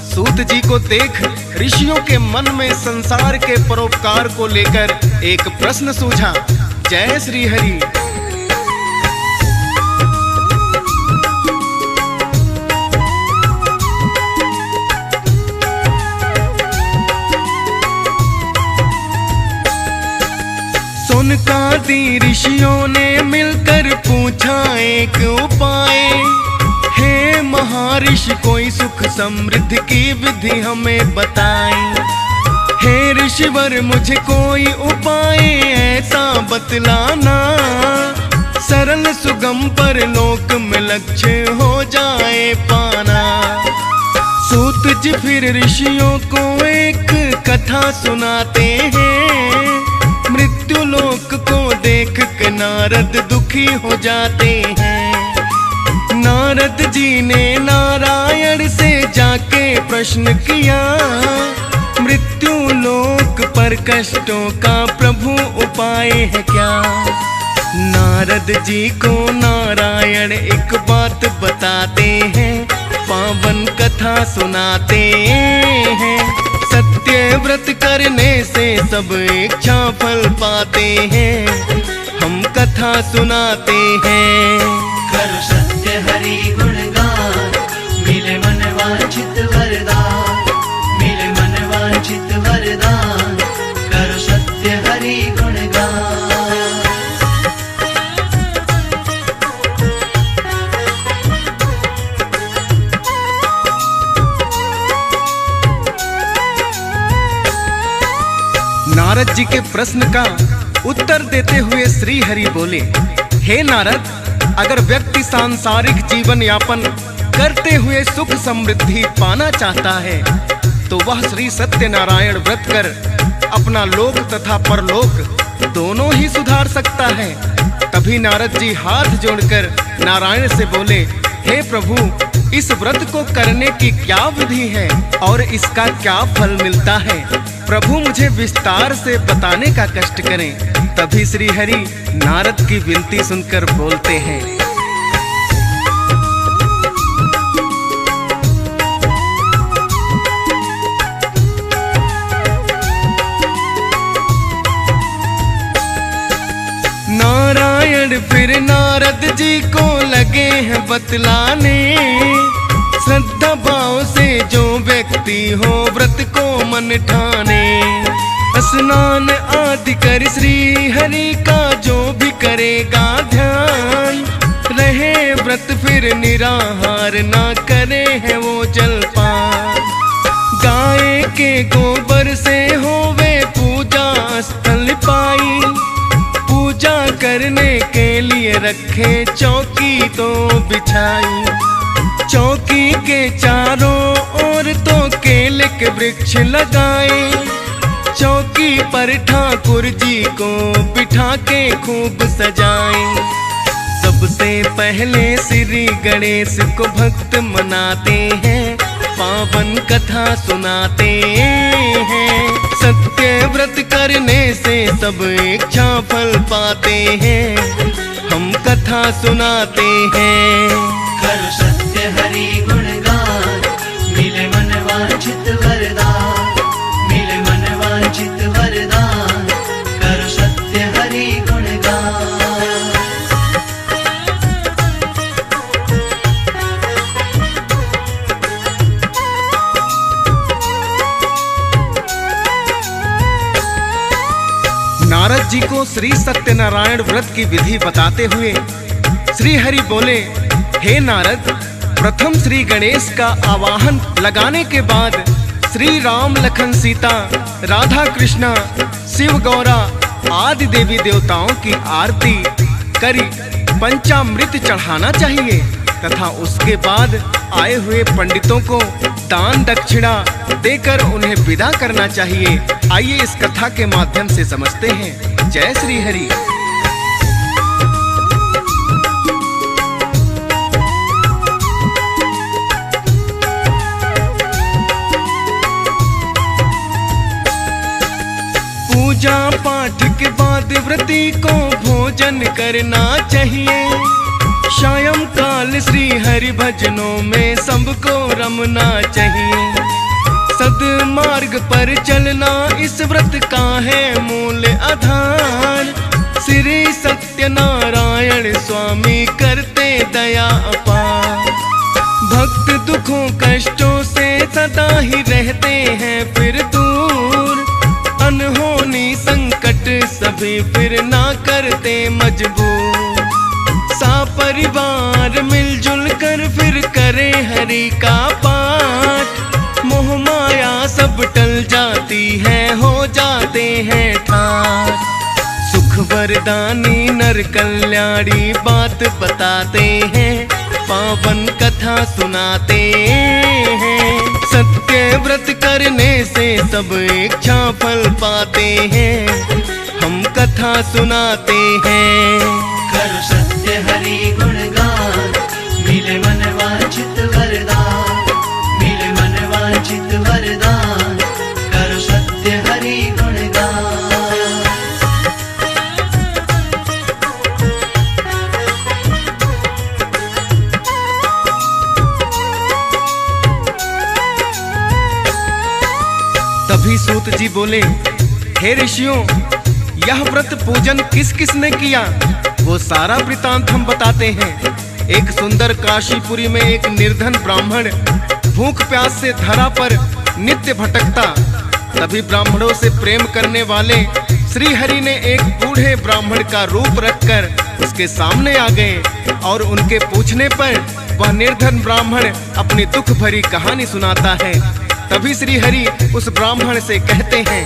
सूत जी को देख ऋषियों के मन में संसार के परोपकार को लेकर एक प्रश्न सूझा। जय श्री हरि। सौनकादि ऋषियों ने मिलकर पूछा एक उपाय। हे महर्षि, कोई सुख समृद्धि की विधि हमें बताएं। हे ऋषिवर, मुझे कोई उपाय ऐसा बतलाना, सरल सुगम पर लोक में लक्ष्य हो जाए पाना। सूत जी फिर ऋषियों को एक कथा सुनाते हैं। मृत्यु लोक को देख के नारद दुखी हो जाते हैं। नारद जी ने नारायण से जाके प्रश्न किया, मृत्यु लोक पर कष्टों का प्रभु उपाय है क्या? नारद जी को नारायण एक बात बताते हैं, पावन कथा सुनाते हैं। सत्य व्रत करने से सब इच्छा फल पाते हैं, हम कथा सुनाते हैं। करो सत्य हरि गुणगान, मिले मन वांछित वरदान, मिले मन वांछित वरदान। करो सत्य हरि गुणगान। नारद जी के प्रश्न का उत्तर देते हुए श्री हरि बोले, हे नारद, अगर व्यक्ति सांसारिक जीवन यापन करते हुए सुख समृद्धि पाना चाहता है तो वह श्री सत्यनारायण व्रत कर अपना लोक तथा परलोक दोनों ही सुधार सकता है। तभी नारद जी हाथ जोड़कर नारायण से बोले, हे प्रभु, इस व्रत को करने की क्या विधि है और इसका क्या फल मिलता है? प्रभु मुझे विस्तार से बताने का कष्ट करें। तभी श्री हरि नारद की विनती सुनकर बोलते हैं, नारायण फिर नारद जी को लगे हैं बतलाने। श्रद्धा भाव से जो व्यक्ति हो व्रत को मन ठाने, स्नान आदि कर श्री हरि का जो भी करेगा ध्यान, रहे व्रत फिर निराहार ना करे है वो जलपान। गाय के गोबर से होवे पूजा स्थल पाई, पूजा करने के लिए रखे चौकी तो बिछाई। चौकी के चारों ओर तो केले के वृक्ष लगाए, चौकी पालकी पर ठाकुर जी को बिठा के खूब सजाए। सबसे पहले श्री गणेश को भक्त मनाते हैं, पावन कथा सुनाते हैं। सत्य व्रत करने से सब इच्छा फल पाते हैं, हम कथा सुनाते हैं। कर सत्य हरि गुणगान, मिले मन वांछित वरदान, मिले मन वांछित वरदान, कर सत्य हरि गुणगान। नारद जी को श्री सत्यनारायण व्रत की विधि बताते हुए श्री हरि बोले, हे नारद, प्रथम श्री गणेश का आवाहन लगाने के बाद श्री राम लखन सीता, राधा कृष्णा, शिव गौरा आदि देवी देवताओं की आरती करी पंचामृत चढ़ाना चाहिए तथा उसके बाद आए हुए पंडितों को दान दक्षिणा देकर उन्हें विदा करना चाहिए। आइए इस कथा के माध्यम से समझते हैं। जय श्री हरि। पूजा पाठ के बाद व्रती को भोजन करना चाहिए। सायं काल श्री हरि भजनों में सबको रमना चाहिए। सद्मार्ग पर चलना इस व्रत का है मूल आधार। श्री सत्यनारायण स्वामी करते दया अपार। भक्त दुखों कष्टों से सदा ही रहते हैं फिर दूर। अनहोनी संकट सभी फिर ना करते मजबूर। परिवार मिलजुल कर फिर करे हरि का पाठ। मोह माया सब टल जाती है, हो जाते हैं ठाठ। सुख वरदानी नर कल्याणी बात बताते हैं, पावन कथा सुनाते हैं। सत्य व्रत करने से सब इच्छा फल पाते हैं, हम कथा सुनाते हैं। कर सत्य हरि गुणगान, मिले मन वांछित वरदान, मिले मन वांछित वरदान, कर सत्य हरि गुणगान। तभी सूत जी बोले, हे ऋषियों, यह व्रत पूजन किस किस ने किया वो सारा वृतांत हम बताते हैं। एक सुंदर काशीपुरी में एक निर्धन ब्राह्मण भूख प्यास से धरा पर नित्य भटकता। तभी ब्राह्मणों से प्रेम करने वाले श्री हरि ने एक बूढ़े ब्राह्मण का रूप रखकर उसके सामने आ गए और उनके पूछने पर वह निर्धन ब्राह्मण अपनी दुख भरी कहानी सुनाता है। तभी श्री हरि उस ब्राह्मण से कहते हैं,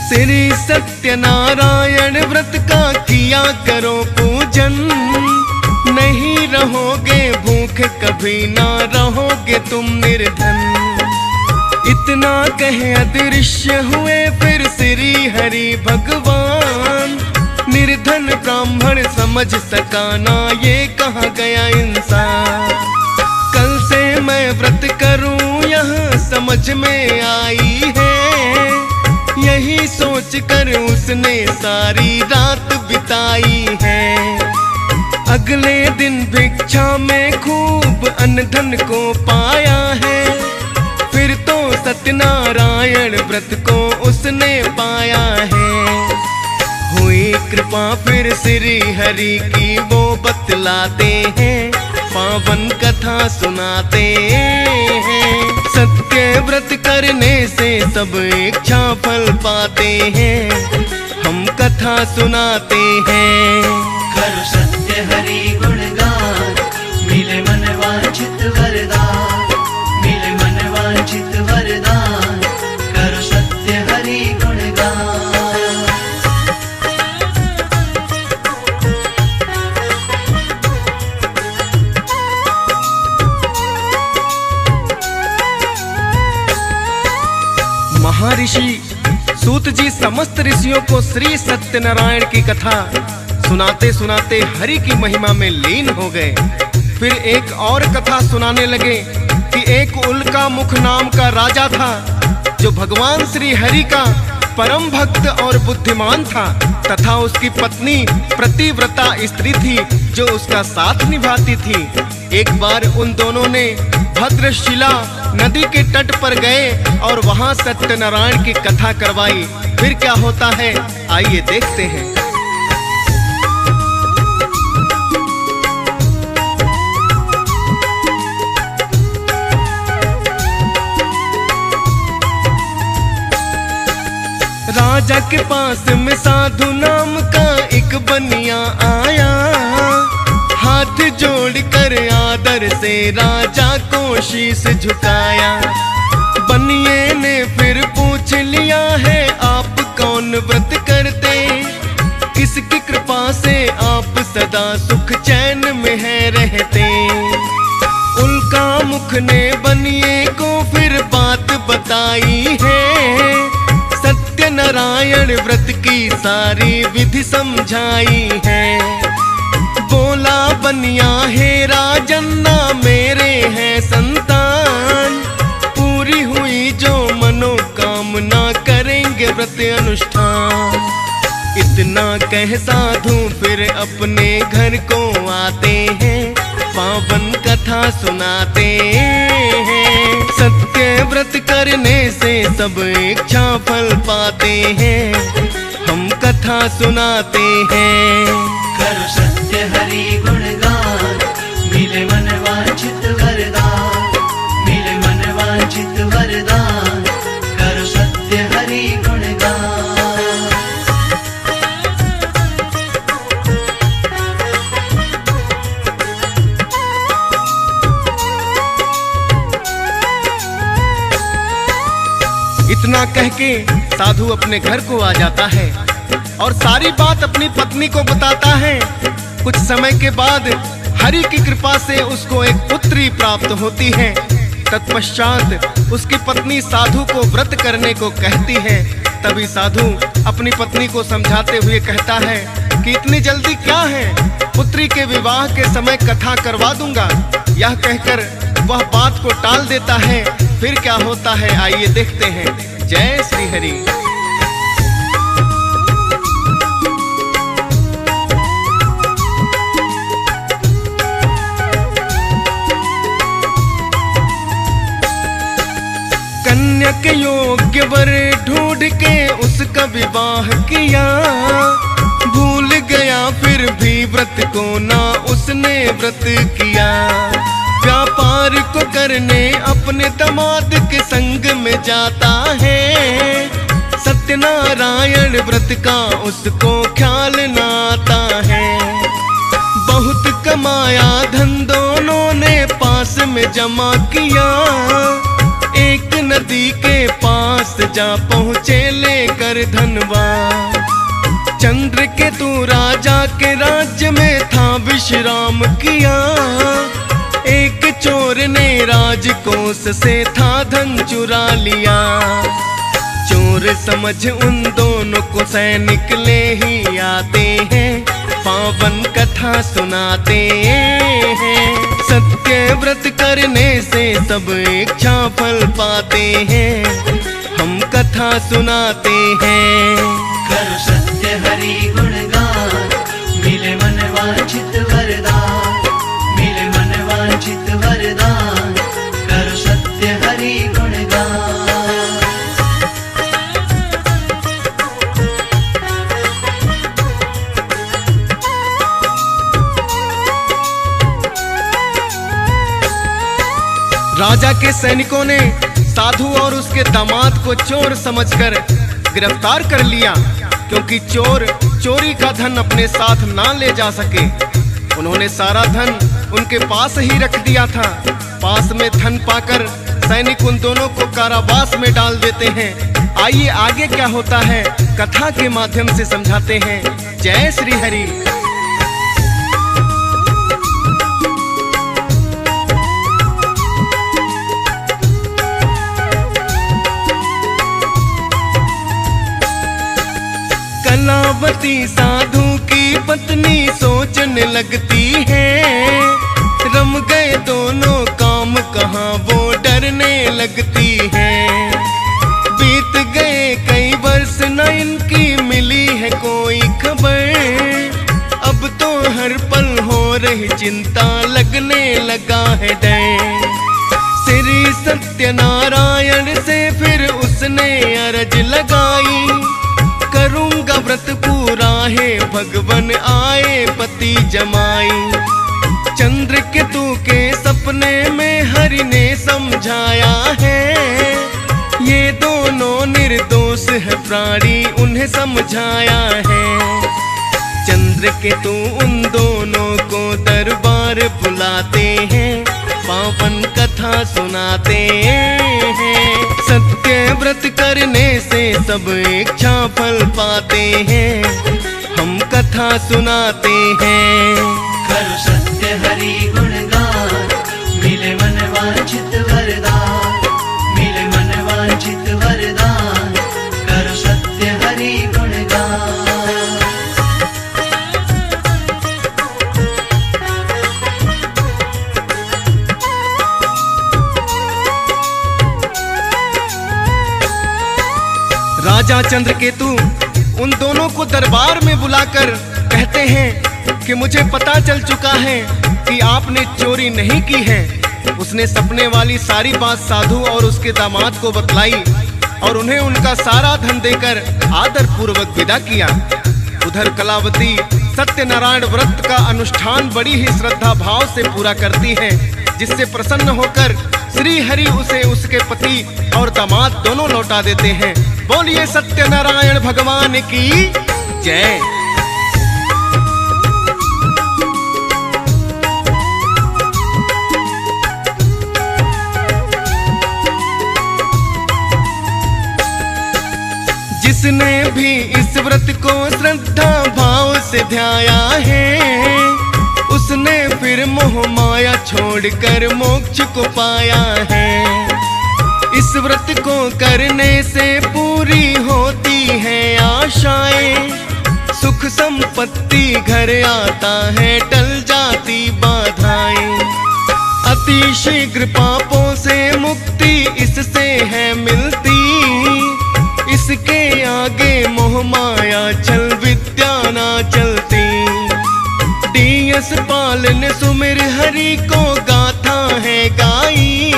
श्री सत्यनारायण व्रत का किया करो पूजन। नहीं रहोगे भूख, कभी ना रहोगे तुम निर्धन। इतना कहे अदृश्य हुए फिर श्री हरि भगवान। निर्धन ब्राह्मण समझ सका ना ये कहाँ गया इंसान। कल से मैं व्रत करूं यह समझ में आई है। यही सोच कर उसने सारी रात बिताई है। अगले दिन भिक्षा में खूब अन्न धन को पाया है। फिर तो सत्यनारायण व्रत को उसने पाया है। हुई कृपा फिर श्री हरि की वो बतलाते हैं, पावन कथा सुनाते हैं। सत्य व्रत करने से सब इच्छा फल पाते हैं, हम कथा सुनाते हैं। कर सत्य हरि गुणगान, मिले मन वांछित वरदान, मिले मन वांछित वरदान, कर सत्य हरि गुणगान। जी समस्त ऋषियों को श्री सत्यनारायण की कथा सुनाते सुनाते हरि की महिमा में लीन हो गए। फिर एक और कथा सुनाने लगे कि एक उल्का मुख नाम का राजा था, जो भगवान श्री हरि का परम भक्त और बुद्धिमान था, तथा उसकी पत्नी प्रतिव्रता स्त्री थी जो उसका साथ निभाती थी। एक बार उन दोनों ने भद्रशिला नदी के तट पर गए और वहां सत्यनारायण की कथा करवाई। फिर क्या होता है, आइए देखते हैं। राजा के पास में साधु नाम का एक बनिया आया, हाथ जोड़कर आदर से राजा को शीश झुकाया। बनिए ने फिर पूछ लिया है, आप कौन व्रत करते, किसकी कृपा से आप सदा सुख चैन में है रहते। उल्का मुख ने बनिए को फिर बात बताई है, सत्यनारायण व्रत की सारी विधि समझाई है। बोला बनिया, हे राजन्ना मेरे हैं संतान, पूरी हुई जो मनोकामना करेंगे व्रत अनुष्ठान। इतना कह साधु फिर अपने घर को आते हैं, पावन कथा सुनाते हैं। सत्य व्रत करने से सब इच्छा फल पाते हैं, हम कथा सुनाते हैं। करो सत्य हरि गुणगान, मिले मन वांछित वरदान, मिले मन वांछित वरदान, करो सत्य हरि गुणगान। इतना कह के साधु अपने घर को आ जाता है और सारी बात अपनी पत्नी को बताता है। कुछ समय के बाद हरि की कृपा से उसको एक पुत्री प्राप्त होती है। तत्पश्चात उसकी पत्नी साधु को व्रत करने को कहती है। तभी साधु अपनी पत्नी को समझाते हुए कहता है कि इतनी जल्दी क्या है, पुत्री के विवाह के समय कथा करवा दूंगा। यह कहकर वह बात को टाल देता है। फिर क्या होता है, आइए देखते हैं। जय श्री हरि। कन्या के योग्य वर ढूंढ के उसका विवाह किया, भूल गया फिर भी व्रत को ना उसने व्रत किया। व्यापार को करने अपने दामाद के संग में जाता है, सत्यनारायण व्रत का उसको ख्याल ना आता है। बहुत कमाया धन दोनों ने पास में जमा किया, एक नदी के पास जा पहुँचे लेकर धनवा। चंद्र के तू राजा के राज्य में था विश्राम किया, एक चोर ने राजकोष से था धन चुरा लिया। चोर समझ उन दोनों को सैनिक ले ही आते हैं, पावन कथा सुनाते हैं। सत्य व्रत करने से सब इच्छा फल पाते हैं, हम कथा सुनाते हैं। करो सत्य हरि गुणगान, मिले मन वांछित वरदान, मिले मन वांछित वरदान, करो सत्य हरि गुणगान। राजा के सैनिकों ने साधु और उसके दामाद को चोर समझकर गिरफ्तार कर लिया, क्योंकि चोर चोरी का धन अपने साथ ना ले जा सके। उन्होंने सारा धन उनके पास ही रख दिया था। पास में धन पाकर सैनिक उन दोनों को कारावास में डाल देते हैं। आइए आगे क्या होता है, कथा के माध्यम से समझाते हैं। जय श्री हरि। कलावती साधु की पत्नी सोचने लगती है, रम गए दोनों काम कहाँ वो डरने लगती है। बीत गए कई वर्ष न इनकी मिली है कोई खबर, अब तो हर पल हो रही चिंता लगने लगा है डर। श्री सत्यनारायण से फिर उसने अरज लगाई, करूंगा व्रत पूरा है भगवन आए पति जमाई। चंद्र केतु के सपने में हरि ने समझाया है, ये दोनों निर्दोष है प्राणी उन्हें समझाया है। चंद्र केतु उन दोनों को दरबार बुलाते हैं, पावन कथा सुनाते हैं। सत्य व्रत करने से सब इच्छा फल पाते हैं, हम कथा सुनाते हैं। करो सत्य हरि गुणगान, मिले मन वांछित वरदान, मिले मन वांछित वरदान, करो सत्य हरि गुणगान। राजा चंद्रकेतु उन दोनों को दरबार में बुलाकर कहते हैं कि मुझे पता चल चुका है कि आपने चोरी नहीं की है। उसने सपने वाली सारी बात साधु और उसके दामाद को बतलाई और उन्हें उनका सारा धन देकर आदर पूर्वक विदा किया। उधर कलावती सत्यनारायण व्रत का अनुष्ठान बड़ी ही श्रद्धा भाव से पूरा करती है, जिससे प्रसन्न होकर श्री हरि उसे उसके पति और दामाद दोनों लौटा देते हैं। बोलिए सत्यनारायण भगवान की जय। जिसने भी इस व्रत को श्रद्धा भाव से ध्याया है, उसने फिर मोह माया छोड़कर मोक्ष को पाया है। इस व्रत को करने से पूरी होती है आशाएं, सुख संपत्ति घर आता है टल जाती बाधाएं। अति शीघ्र पापों से मुक्ति इससे है मिलती, इसके आगे मोह माया छल विद्या ना चलती। डीएस पाल ने सुमिर हरि को गाथा है गाई,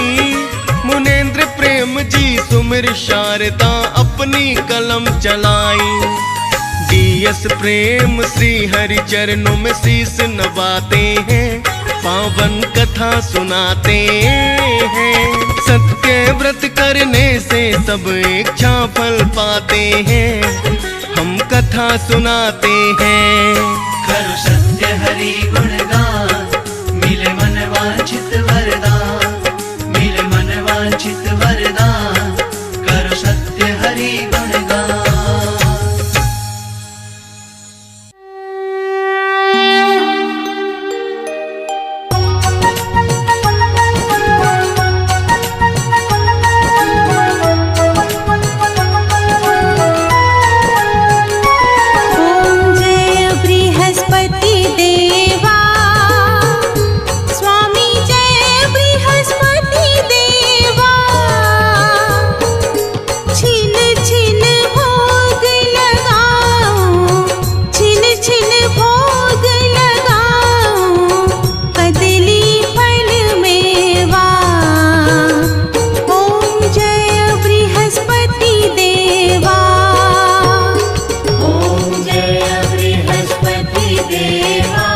मुनेन्द्र प्रेम जी सुमिर शारदा अपनी कलम चलाई। डीएस प्रेम श्री हरि चरणों में शीश नवाते हैं, पावन कथा सुनाते हैं। सत्य व्रत करने से सब इच्छा फल पाते हैं, हम कथा सुनाते हैं। करो सत्य हरि गुणगान, मिले मन वांछित वरदान, मिले मन वांछित वरदान, करो सत्य हरि गुणगान। देवा